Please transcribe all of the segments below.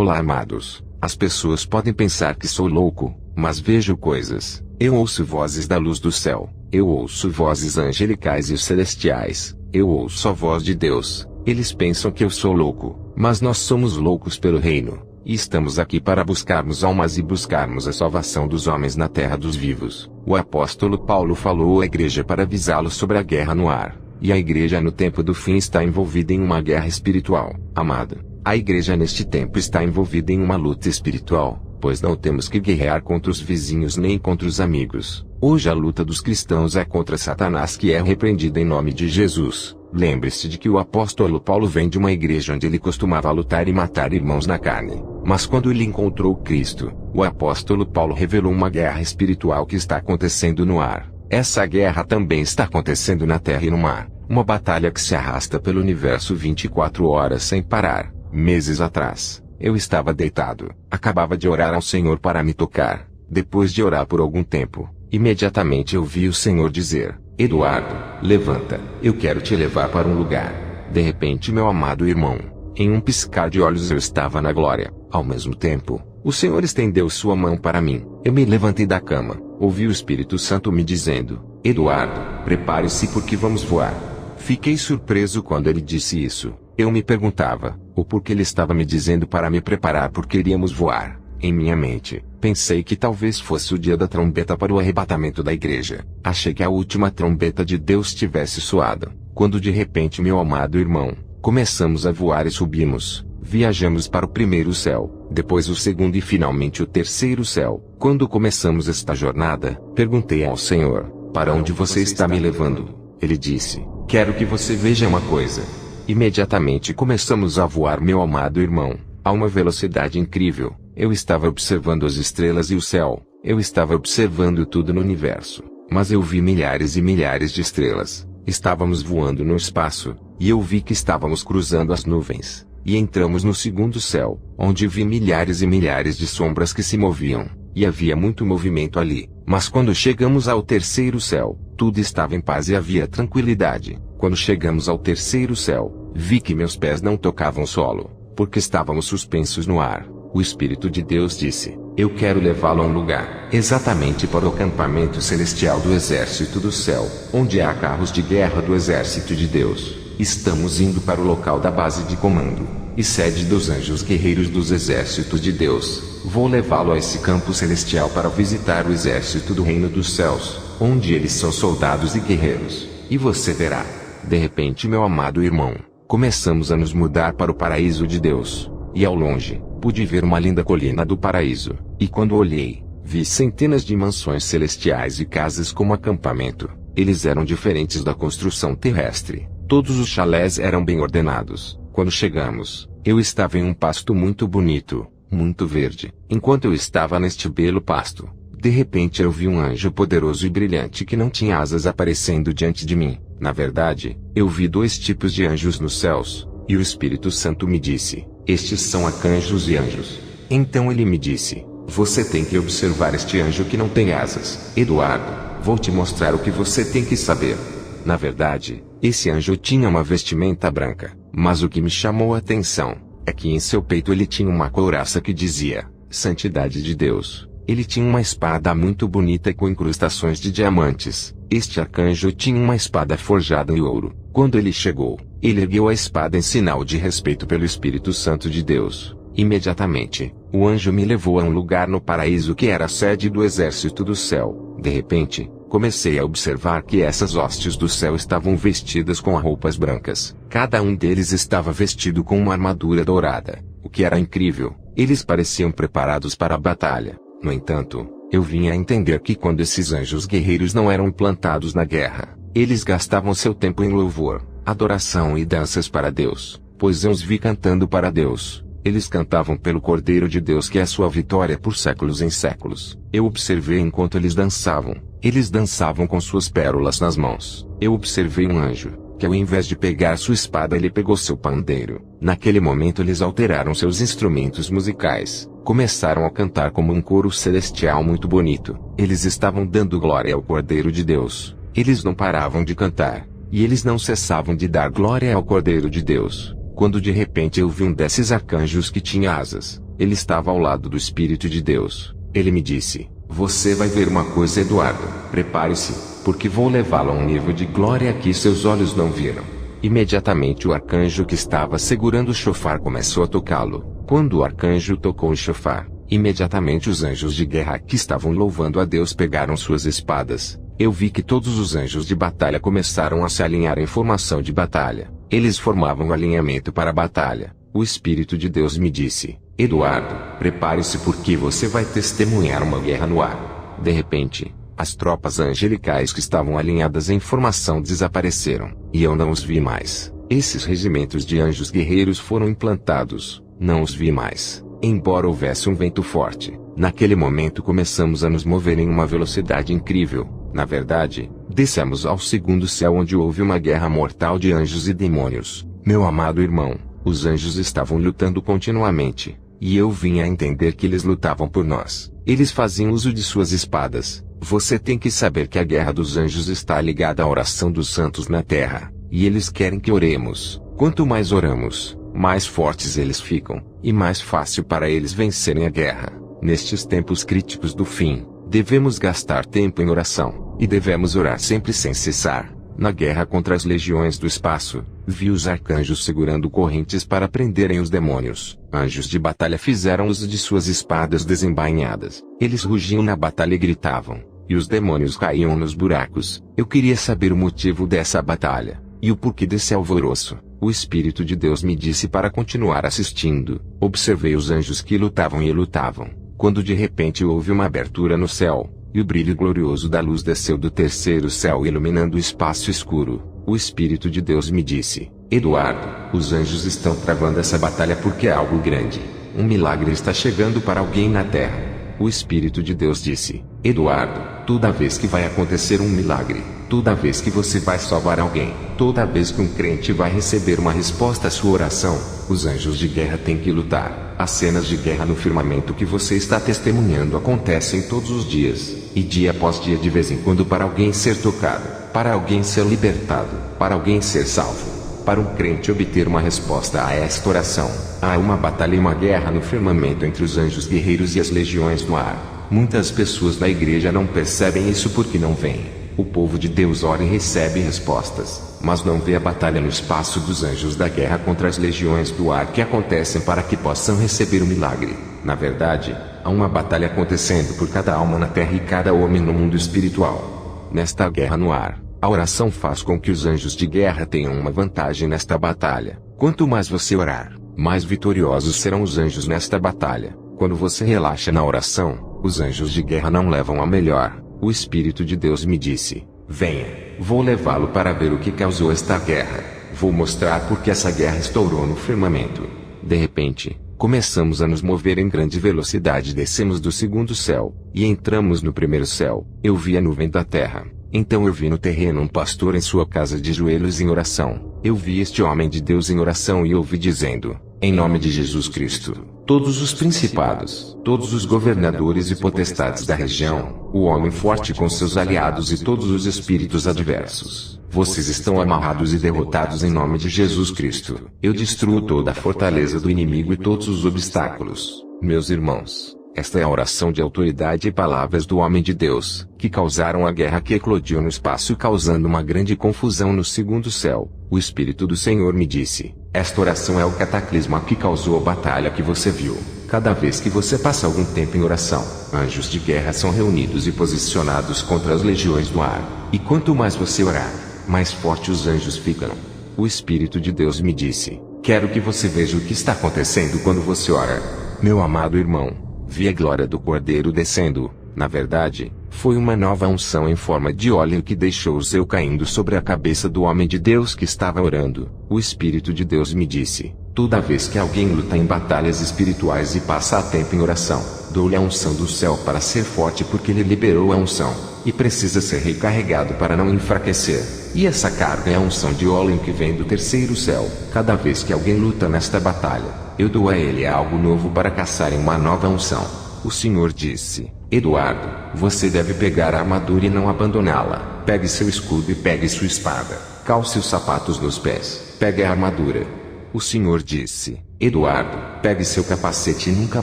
Olá, amados. As pessoas podem pensar que sou louco, mas vejo coisas. Eu ouço vozes da luz do céu. Eu ouço vozes angelicais e celestiais. Eu ouço a voz de Deus. Eles pensam que eu sou louco, mas nós somos loucos pelo reino. E estamos aqui para buscarmos almas e buscarmos a salvação dos homens na terra dos vivos. O apóstolo Paulo falou à igreja para avisá-los sobre a guerra no ar. E a igreja no tempo do fim está envolvida em uma guerra espiritual. Amado, a igreja neste tempo está envolvida em uma luta espiritual, pois não temos que guerrear contra os vizinhos nem contra os amigos. Hoje a luta dos cristãos é contra Satanás, que é repreendido em nome de Jesus. Lembre-se de que o apóstolo Paulo vem de uma igreja onde ele costumava lutar e matar irmãos na carne. Mas quando ele encontrou Cristo, o apóstolo Paulo revelou uma guerra espiritual que está acontecendo no ar. Essa guerra também está acontecendo na terra e no mar. Uma batalha que se arrasta pelo universo 24 horas sem parar. Meses atrás, eu estava deitado. Acabava de orar ao Senhor para me tocar. Depois de orar por algum tempo, imediatamente eu vi o Senhor dizer: Eduardo, levanta, eu quero te levar para um lugar. De repente, meu amado irmão, em um piscar de olhos eu estava na glória. Ao mesmo tempo, o Senhor estendeu sua mão para mim. Eu me levantei da cama, ouvi o Espírito Santo me dizendo: Eduardo, prepare-se porque vamos voar. Fiquei surpreso quando ele disse isso. Eu me perguntava, o porquê ele estava me dizendo para me preparar porque iríamos voar. Em minha mente, pensei que talvez fosse o dia da trombeta para o arrebatamento da igreja. Achei que a última trombeta de Deus tivesse soado, quando de repente, meu amado irmão, começamos a voar e subimos. Viajamos para o primeiro céu, depois o segundo e finalmente o terceiro céu. Quando começamos esta jornada, perguntei ao Senhor: para onde você está me levando? Ele disse: quero que você veja uma coisa. Imediatamente começamos a voar, meu amado irmão, a uma velocidade incrível. Eu estava observando as estrelas e o céu. Eu estava observando tudo no universo. Mas eu vi milhares e milhares de estrelas. Estávamos voando no espaço, e eu vi que estávamos cruzando as nuvens. E entramos no segundo céu, onde vi milhares e milhares de sombras que se moviam. E havia muito movimento ali. Mas quando chegamos ao terceiro céu, tudo estava em paz e havia tranquilidade. Quando chegamos ao terceiro céu, vi que meus pés não tocavam solo, porque estávamos suspensos no ar. O Espírito de Deus disse: eu quero levá-lo a um lugar, exatamente para o acampamento celestial do exército do céu, onde há carros de guerra do exército de Deus. Estamos indo para o local da base de comando e sede dos anjos guerreiros dos exércitos de Deus. Vou levá-lo a esse campo celestial para visitar o exército do reino dos céus, onde eles são soldados e guerreiros. E você verá. De repente, meu amado irmão, começamos a nos mudar para o paraíso de Deus. E ao longe, pude ver uma linda colina do paraíso. E quando olhei, vi centenas de mansões celestiais e casas como acampamento. Eles eram diferentes da construção terrestre. Todos os chalés eram bem ordenados. Quando chegamos, eu estava em um pasto muito bonito, muito verde. Enquanto eu estava neste belo pasto, de repente eu vi um anjo poderoso e brilhante que não tinha asas aparecendo diante de mim. Na verdade, eu vi dois tipos de anjos nos céus, e o Espírito Santo me disse: estes são arcanjos e anjos. Então ele me disse: você tem que observar este anjo que não tem asas. Eduardo, vou te mostrar o que você tem que saber. Na verdade, esse anjo tinha uma vestimenta branca, mas o que me chamou a atenção é que em seu peito ele tinha uma couraça que dizia: Santidade de Deus. Ele tinha uma espada muito bonita com incrustações de diamantes. Este arcanjo tinha uma espada forjada em ouro. Quando ele chegou, ele ergueu a espada em sinal de respeito pelo Espírito Santo de Deus. Imediatamente, o anjo me levou a um lugar no paraíso que era a sede do exército do céu. De repente, comecei a observar que essas hostes do céu estavam vestidas com roupas brancas. Cada um deles estava vestido com uma armadura dourada, o que era incrível. Eles pareciam preparados para a batalha. No entanto, eu vinha a entender que quando esses anjos guerreiros não eram implantados na guerra, eles gastavam seu tempo em louvor, adoração e danças para Deus, pois eu os vi cantando para Deus. Eles cantavam pelo Cordeiro de Deus, que é a sua vitória por séculos em séculos. Eu observei enquanto eles dançavam. Eles dançavam com suas pérolas nas mãos. Eu observei um anjo, que ao invés de pegar sua espada ele pegou seu pandeiro. Naquele momento eles alteraram seus instrumentos musicais. Começaram a cantar como um coro celestial muito bonito. Eles estavam dando glória ao Cordeiro de Deus. Eles não paravam de cantar. E eles não cessavam de dar glória ao Cordeiro de Deus. Quando de repente eu vi um desses arcanjos que tinha asas. Ele estava ao lado do Espírito de Deus. Ele me disse: você vai ver uma coisa, Eduardo. Prepare-se, porque vou levá-lo a um nível de glória que seus olhos não viram. Imediatamente o arcanjo que estava segurando o chofar começou a tocá-lo. Quando o arcanjo tocou o chofar, imediatamente os anjos de guerra que estavam louvando a Deus pegaram suas espadas. Eu vi que todos os anjos de batalha começaram a se alinhar em formação de batalha. Eles formavam o alinhamento para a batalha. O Espírito de Deus me disse: Eduardo, prepare-se porque você vai testemunhar uma guerra no ar. De repente, as tropas angelicais que estavam alinhadas em formação desapareceram, e eu não os vi mais. Esses regimentos de anjos guerreiros foram implantados, não os vi mais. Embora houvesse um vento forte, naquele momento começamos a nos mover em uma velocidade incrível. Na verdade, descemos ao segundo céu onde houve uma guerra mortal de anjos e demônios. Meu amado irmão, os anjos estavam lutando continuamente, e eu vim a entender que eles lutavam por nós. Eles faziam uso de suas espadas. Você tem que saber que a guerra dos anjos está ligada à oração dos santos na terra, e eles querem que oremos. Quanto mais oramos, mais fortes eles ficam, e mais fácil para eles vencerem a guerra. Nestes tempos críticos do fim, devemos gastar tempo em oração, e devemos orar sempre sem cessar. Na guerra contra as legiões do espaço, vi os arcanjos segurando correntes para prenderem os demônios. Anjos de batalha fizeram uso de suas espadas desembainhadas. Eles rugiam na batalha e gritavam, e os demônios caíam nos buracos. Eu queria saber o motivo dessa batalha, e o porquê desse alvoroço. O Espírito de Deus me disse para continuar assistindo. Observei os anjos que lutavam e lutavam, quando de repente houve uma abertura no céu, e o brilho glorioso da luz desceu do terceiro céu iluminando o espaço escuro. O Espírito de Deus me disse: Eduardo, os anjos estão travando essa batalha porque é algo grande. Um milagre está chegando para alguém na terra. O Espírito de Deus disse: Eduardo, toda vez que vai acontecer um milagre, toda vez que você vai salvar alguém, toda vez que um crente vai receber uma resposta à sua oração, os anjos de guerra têm que lutar. As cenas de guerra no firmamento que você está testemunhando acontecem todos os dias, e dia após dia de vez em quando para alguém ser tocado, para alguém ser libertado, para alguém ser salvo. Para um crente obter uma resposta a esta oração, há uma batalha e uma guerra no firmamento entre os anjos guerreiros e as legiões no ar. Muitas pessoas da igreja não percebem isso porque não veem. O povo de Deus ora e recebe respostas, mas não vê a batalha no espaço dos anjos da guerra contra as legiões do ar que acontecem para que possam receber o milagre. Na verdade, há uma batalha acontecendo por cada alma na terra e cada homem no mundo espiritual. Nesta guerra no ar, a oração faz com que os anjos de guerra tenham uma vantagem nesta batalha. Quanto mais você orar, mais vitoriosos serão os anjos nesta batalha. Quando você relaxa na oração, os anjos de guerra não levam a melhor. O Espírito de Deus me disse: venha, vou levá-lo para ver o que causou esta guerra. Vou mostrar por que essa guerra estourou no firmamento. De repente, começamos a nos mover em grande velocidade. Descemos do segundo céu, e entramos no primeiro céu. Eu vi a nuvem da terra. Então eu vi no terreno um pastor em sua casa de joelhos em oração. Eu vi este homem de Deus em oração e ouvi dizendo: em nome de Jesus Cristo, todos os principados, todos os governadores e potestades da região, o homem forte com seus aliados e todos os espíritos adversos, vocês estão amarrados e derrotados em nome de Jesus Cristo. Eu destruo toda a fortaleza do inimigo e todos os obstáculos. Meus irmãos, esta é a oração de autoridade e palavras do homem de Deus, que causaram a guerra que eclodiu no espaço causando uma grande confusão no segundo céu. O Espírito do Senhor me disse: esta oração é o cataclisma que causou a batalha que você viu. Cada vez que você passa algum tempo em oração, anjos de guerra são reunidos e posicionados contra as legiões do ar. E quanto mais você orar, mais forte os anjos ficam. O Espírito de Deus me disse: quero que você veja o que está acontecendo quando você ora. Meu amado irmão, vi a glória do Cordeiro descendo. Na verdade, foi uma nova unção em forma de óleo que deixou o céu caindo sobre a cabeça do homem de Deus que estava orando. O Espírito de Deus me disse: toda vez que alguém luta em batalhas espirituais e passa tempo em oração, dou-lhe a unção do céu para ser forte porque ele liberou a unção, e precisa ser recarregado para não enfraquecer. E essa carga é a unção de óleo que vem do terceiro céu. Cada vez que alguém luta nesta batalha, eu dou a ele algo novo para caçar em uma nova unção. O Senhor disse: Eduardo, você deve pegar a armadura e não abandoná-la. Pegue seu escudo e pegue sua espada. Calce os sapatos nos pés. Pegue a armadura. O Senhor disse: Eduardo, pegue seu capacete e nunca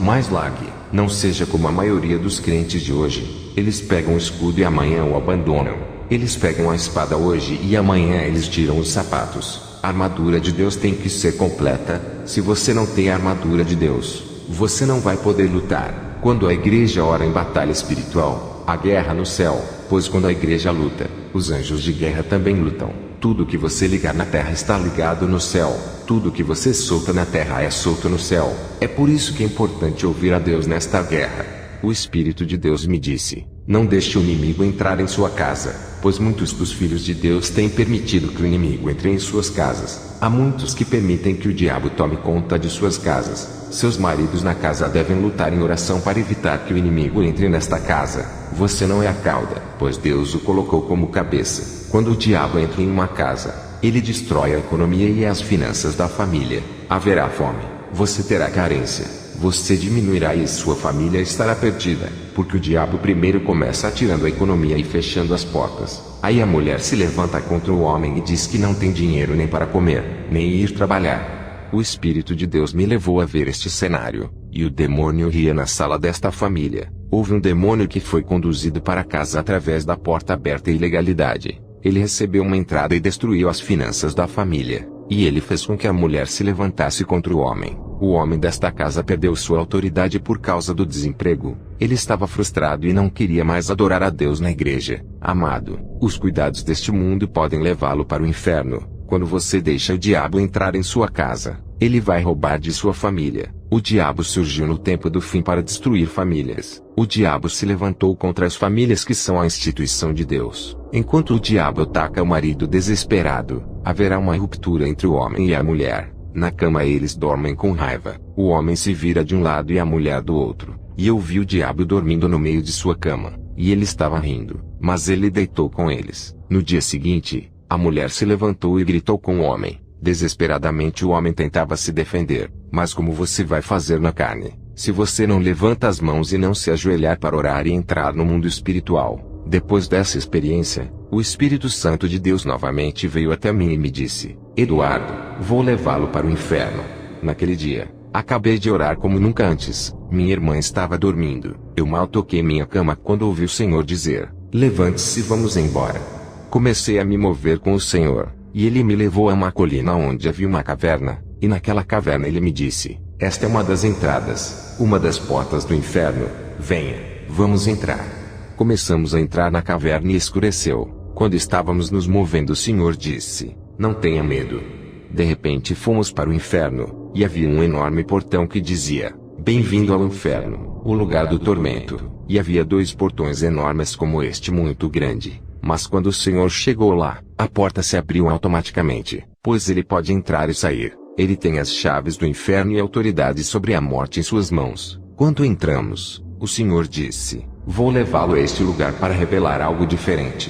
mais largue. Não seja como a maioria dos crentes de hoje. Eles pegam o escudo e amanhã o abandonam. Eles pegam a espada hoje e amanhã eles tiram os sapatos. A armadura de Deus tem que ser completa. Se você não tem a armadura de Deus, você não vai poder lutar. Quando a igreja ora em batalha espiritual, há guerra no céu, pois quando a igreja luta, os anjos de guerra também lutam. Tudo que você ligar na terra está ligado no céu. Tudo que você solta na terra é solto no céu. É por isso que é importante ouvir a Deus nesta guerra. O Espírito de Deus me disse: não deixe o inimigo entrar em sua casa, pois muitos dos filhos de Deus têm permitido que o inimigo entre em suas casas. Há muitos que permitem que o diabo tome conta de suas casas. Seus maridos na casa devem lutar em oração para evitar que o inimigo entre nesta casa. Você não é a cauda, pois Deus o colocou como cabeça. Quando o diabo entra em uma casa, ele destrói a economia e as finanças da família. Haverá fome, você terá carência, você diminuirá e sua família estará perdida, porque o diabo primeiro começa atirando a economia e fechando as portas. Aí a mulher se levanta contra o homem e diz que não tem dinheiro nem para comer, nem ir trabalhar. O Espírito de Deus me levou a ver este cenário, e o demônio ria na sala desta família. Houve um demônio que foi conduzido para casa através da porta aberta e ilegalidade. Ele recebeu uma entrada e destruiu as finanças da família, e ele fez com que a mulher se levantasse contra o homem. O homem desta casa perdeu sua autoridade por causa do desemprego. Ele estava frustrado e não queria mais adorar a Deus na igreja. Amado, os cuidados deste mundo podem levá-lo para o inferno. Quando você deixa o diabo entrar em sua casa, ele vai roubar de sua família. O diabo surgiu no tempo do fim para destruir famílias. O diabo se levantou contra as famílias que são a instituição de Deus. Enquanto o diabo ataca o marido desesperado, haverá uma ruptura entre o homem e a mulher. Na cama eles dormem com raiva. O homem se vira de um lado e a mulher do outro. E eu vi o diabo dormindo no meio de sua cama. E ele estava rindo, mas ele deitou com eles. No dia seguinte, a mulher se levantou e gritou com o homem. Desesperadamente o homem tentava se defender. Mas como você vai fazer na carne, se você não levanta as mãos e não se ajoelhar para orar e entrar no mundo espiritual? Depois dessa experiência, o Espírito Santo de Deus novamente veio até mim e me disse: Eduardo, vou levá-lo para o inferno. Naquele dia, acabei de orar como nunca antes. Minha irmã estava dormindo. Eu mal toquei minha cama quando ouvi o Senhor dizer: levante-se e vamos embora. Comecei a me mover com o Senhor, e ele me levou a uma colina onde havia uma caverna, e naquela caverna ele me disse: esta é uma das entradas, uma das portas do inferno. Venha, vamos entrar. Começamos a entrar na caverna e escureceu. Quando estávamos nos movendo, o Senhor disse: não tenha medo. De repente fomos para o inferno, e havia um enorme portão que dizia: bem-vindo ao inferno, o lugar do tormento. E havia 2 portões enormes como este, muito grande. Mas quando o Senhor chegou lá, a porta se abriu automaticamente, pois ele pode entrar e sair. Ele tem as chaves do inferno e autoridade sobre a morte em suas mãos. Quando entramos, o Senhor disse: vou levá-lo a este lugar para revelar algo diferente.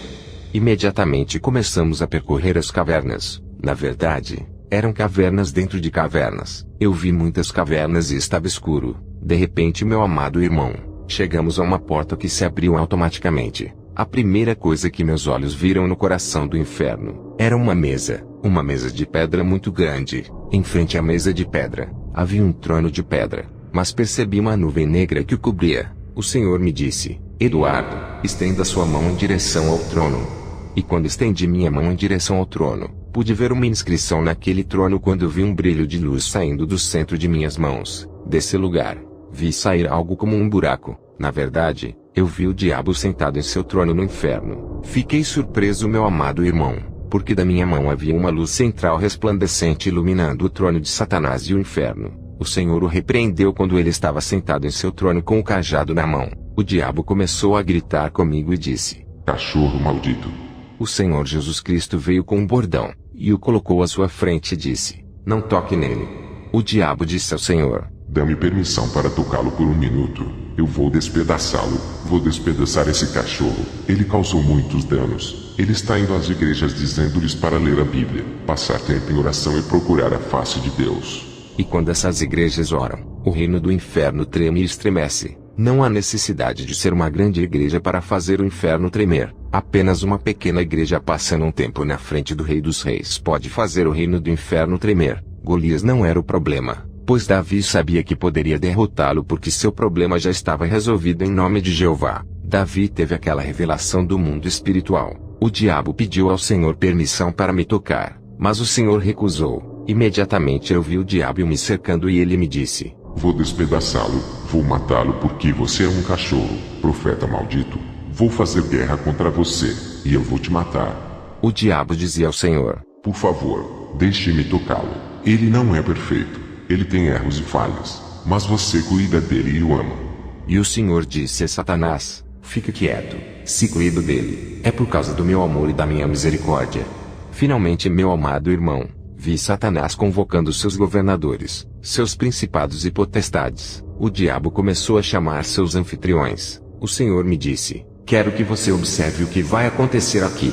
Imediatamente começamos a percorrer as cavernas. Na verdade, eram cavernas dentro de cavernas. Eu vi muitas cavernas e estava escuro. De repente, meu amado irmão, chegamos a uma porta que se abriu automaticamente. A primeira coisa que meus olhos viram no coração do inferno era uma mesa de pedra muito grande. Em frente à mesa de pedra, havia um trono de pedra, mas percebi uma nuvem negra que o cobria. O Senhor me disse: Eduardo, estenda sua mão em direção ao trono. E quando estendi minha mão em direção ao trono, pude ver uma inscrição naquele trono. Quando vi um brilho de luz saindo do centro de minhas mãos, desse lugar, vi sair algo como um buraco. Na verdade, eu vi o diabo sentado em seu trono no inferno. Fiquei surpreso, meu amado irmão, porque da minha mão havia uma luz central resplandecente iluminando o trono de Satanás e o inferno. O Senhor o repreendeu quando ele estava sentado em seu trono com o cajado na mão. O diabo começou a gritar comigo e disse: cachorro maldito. O Senhor Jesus Cristo veio com um bordão, e o colocou à sua frente e disse: não toque nele. O diabo disse ao Senhor: dá-me permissão para tocá-lo por 1 minuto. Eu vou despedaçá-lo, vou despedaçar esse cachorro. Ele causou muitos danos. Ele está indo às igrejas dizendo-lhes para ler a Bíblia, passar tempo em oração e procurar a face de Deus. E quando essas igrejas oram, o reino do inferno treme e estremece. Não há necessidade de ser uma grande igreja para fazer o inferno tremer. Apenas uma pequena igreja passando um tempo na frente do Rei dos Reis pode fazer o reino do inferno tremer. Golias não era o problema. pois Davi sabia que poderia derrotá-lo porque seu problema já estava resolvido em nome de Jeová. Davi teve aquela revelação do mundo espiritual. O diabo pediu ao Senhor permissão para me tocar, mas o Senhor recusou. Imediatamente eu vi o diabo me cercando e ele me disse: Vou despedaçá-lo, vou matá-lo porque você é um cachorro, profeta maldito. Vou fazer guerra contra você, e eu vou te matar. O diabo dizia ao Senhor: Por favor, deixe-me tocá-lo. Ele não é perfeito, ele tem erros e falhas, mas você cuida dele e o ama. E o Senhor disse a Satanás: Fique quieto, se cuido dele, é por causa do meu amor e da minha misericórdia. Finalmente, meu amado irmão, vi Satanás convocando seus governadores, seus principados e potestades. O diabo começou a chamar seus anfitriões. O Senhor me disse: Quero que você observe o que vai acontecer aqui.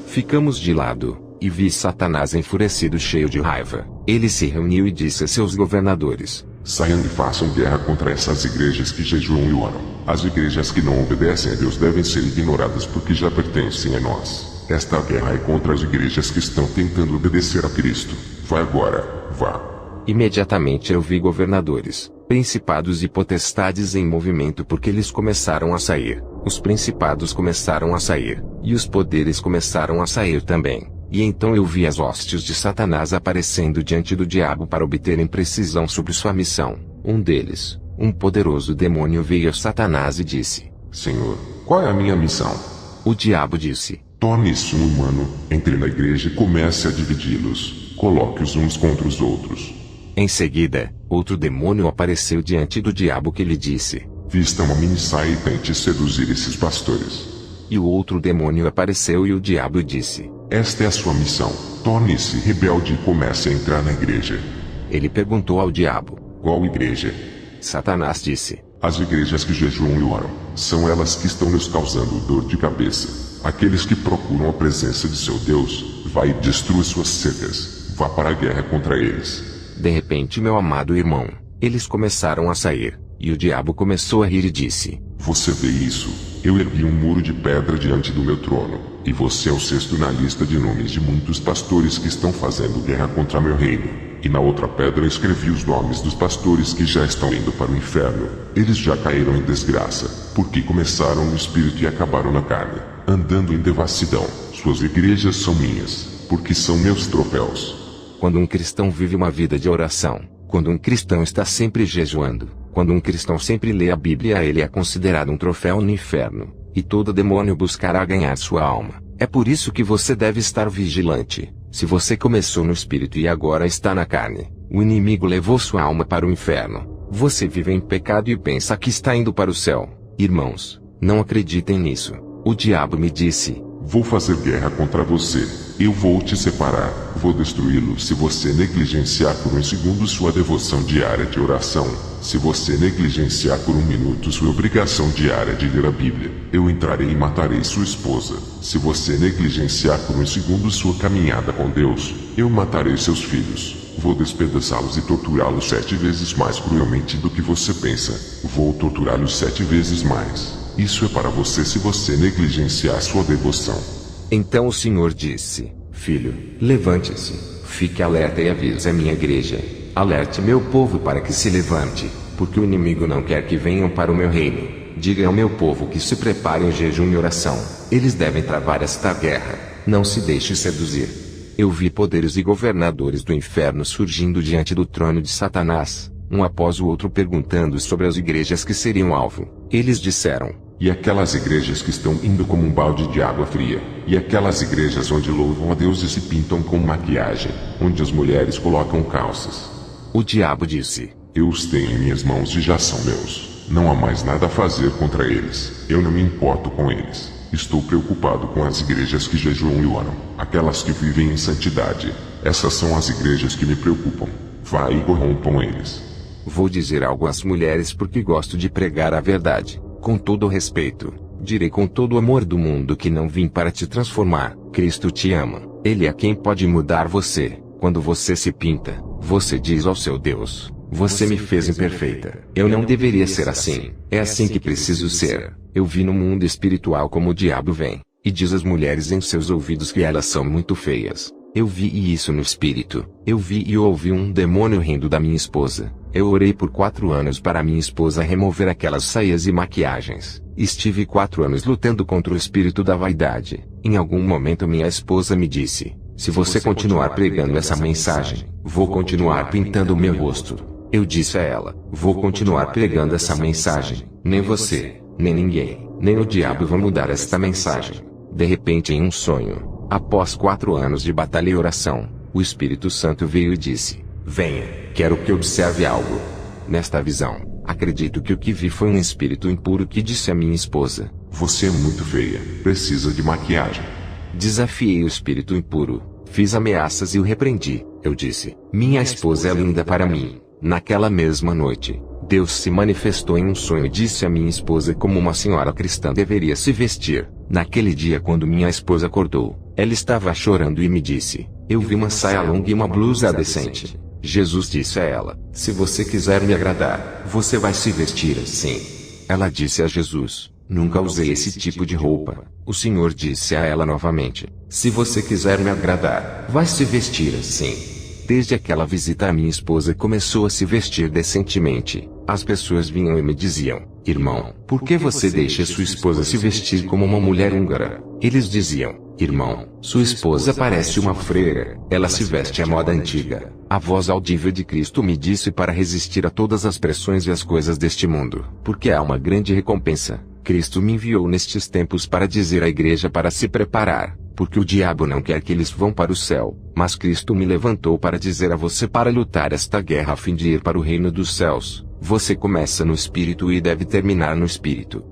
Ficamos de lado, e vi Satanás enfurecido, cheio de raiva. Ele se reuniu e disse a seus governadores: Saiam e façam guerra contra essas igrejas que jejuam e oram. As igrejas que não obedecem a Deus devem ser ignoradas porque já pertencem a nós. Esta guerra é contra as igrejas que estão tentando obedecer a Cristo. Vai agora, vá. Imediatamente eu vi governadores, principados e potestades em movimento porque eles começaram a sair. Os principados começaram a sair, e os poderes começaram a sair também. E então eu vi as hostes de Satanás aparecendo diante do diabo para obterem precisão sobre sua missão. Um deles, um poderoso demônio, veio a Satanás e disse: Senhor, qual é a minha missão? O diabo disse: Torne-se um humano, entre na igreja e comece a dividi-los. Coloque-os uns contra os outros. Em seguida, outro demônio apareceu diante do diabo que lhe disse: Vista uma minissaia e tente seduzir esses pastores. E o outro demônio apareceu e o diabo disse: Esta é a sua missão. Torne-se rebelde e comece a entrar na igreja. Ele perguntou ao diabo: Qual igreja? Satanás disse: As igrejas que jejuam e oram. São elas que estão nos causando dor de cabeça. Aqueles que procuram a presença de seu Deus, vá e destrua suas cercas. Vá para a guerra contra eles. De repente, meu amado irmão, eles começaram a sair, e o diabo começou a rir e disse: Você vê isso? Eu ergui um muro de pedra diante do meu trono, e você é o sexto na lista de nomes de muitos pastores que estão fazendo guerra contra meu reino. E na outra pedra escrevi os nomes dos pastores que já estão indo para o inferno. Eles já caíram em desgraça, porque começaram no espírito e acabaram na carne, andando em devassidão. Suas igrejas são minhas, porque são meus troféus. Quando um cristão vive uma vida de oração, quando um cristão está sempre jejuando, quando um cristão sempre lê a Bíblia, ele é considerado um troféu no inferno, e todo demônio buscará ganhar sua alma. É por isso que você deve estar vigilante. Se você começou no espírito e agora está na carne, o inimigo levou sua alma para o inferno. Você vive em pecado e pensa que está indo para o céu. Irmãos, não acreditem nisso. O diabo me disse: Vou fazer guerra contra você. Eu vou te separar. Vou destruí-lo se você negligenciar por um segundo sua devoção diária de oração. Se você negligenciar por um minuto sua obrigação diária de ler a Bíblia, eu entrarei e matarei sua esposa. Se você negligenciar por um segundo sua caminhada com Deus, eu matarei seus filhos. Vou despedaçá-los e torturá-los 7 vezes mais cruelmente do que você pensa. Vou torturá-los 7 vezes mais. Isso é para você se você negligenciar sua devoção. Então o Senhor disse: Filho, levante-se, fique alerta e avise a minha igreja. Alerte meu povo para que se levante, porque o inimigo não quer que venham para o meu reino. Diga ao meu povo que se prepare em jejum e oração. Eles devem travar esta guerra. Não se deixe seduzir. Eu vi poderes e governadores do inferno surgindo diante do trono de Satanás, um após o outro, perguntando sobre as igrejas que seriam alvo. Eles disseram: E aquelas igrejas que estão indo como um balde de água fria, e aquelas igrejas onde louvam a Deus e se pintam com maquiagem, onde as mulheres colocam calças. O diabo disse: Eu os tenho em minhas mãos e já são meus. Não há mais nada a fazer contra eles. Eu não me importo com eles. Estou preocupado com as igrejas que jejuam e oram, aquelas que vivem em santidade. Essas são as igrejas que me preocupam. Vá e corrompam eles. Vou dizer algo às mulheres porque gosto de pregar a verdade. Com todo o respeito, direi com todo o amor do mundo que não vim para te transformar. Cristo te ama. Ele é quem pode mudar você. Quando você se pinta, você diz ao seu Deus: Você me fez imperfeita. Eu não deveria ser assim. É assim que preciso ser. Eu vi no mundo espiritual como o diabo vem, e diz às mulheres em seus ouvidos que elas são muito feias. Eu vi isso no espírito. Eu vi e ouvi um demônio rindo da minha esposa. Eu orei por 4 anos para minha esposa remover aquelas saias e maquiagens. Estive 4 anos lutando contra o espírito da vaidade. Em algum momento minha esposa me disse: se você continuar pregando essa mensagem, vou continuar pintando o meu rosto. Eu disse a ela: vou continuar pregando essa mensagem. Nem você, nem ninguém, nem o diabo vão mudar esta mensagem. De repente, em um sonho, após 4 anos de batalha e oração, o Espírito Santo veio e disse: venha, quero que observe algo. Nesta visão, acredito que o que vi foi um espírito impuro que disse à minha esposa: você é muito feia, precisa de maquiagem. Desafiei o espírito impuro, fiz ameaças e o repreendi. Eu disse: minha esposa é linda para mim. Naquela mesma noite, Deus se manifestou em um sonho e disse à minha esposa como uma senhora cristã deveria se vestir. Naquele dia, quando minha esposa acordou, ela estava chorando e me disse: eu vi uma saia longa e uma blusa decente. Jesus disse a ela: se você quiser me agradar, você vai se vestir assim. Ela disse a Jesus: nunca usei esse tipo de roupa. O Senhor disse a ela novamente: se você quiser me agradar, vai se vestir assim. Desde aquela visita a minha esposa começou a se vestir decentemente. As pessoas vinham e me diziam: irmão, por que você deixa sua esposa se vestir como uma mulher húngara? Eles diziam: irmão, sua esposa parece uma freira, ela se veste à moda antiga. A voz audível de Cristo me disse para resistir a todas as pressões e as coisas deste mundo, porque há uma grande recompensa. Cristo me enviou nestes tempos para dizer à igreja para se preparar, porque o diabo não quer que eles vão para o céu, mas Cristo me levantou para dizer a você para lutar esta guerra a fim de ir para o reino dos céus. Você começa no espírito e deve terminar no espírito.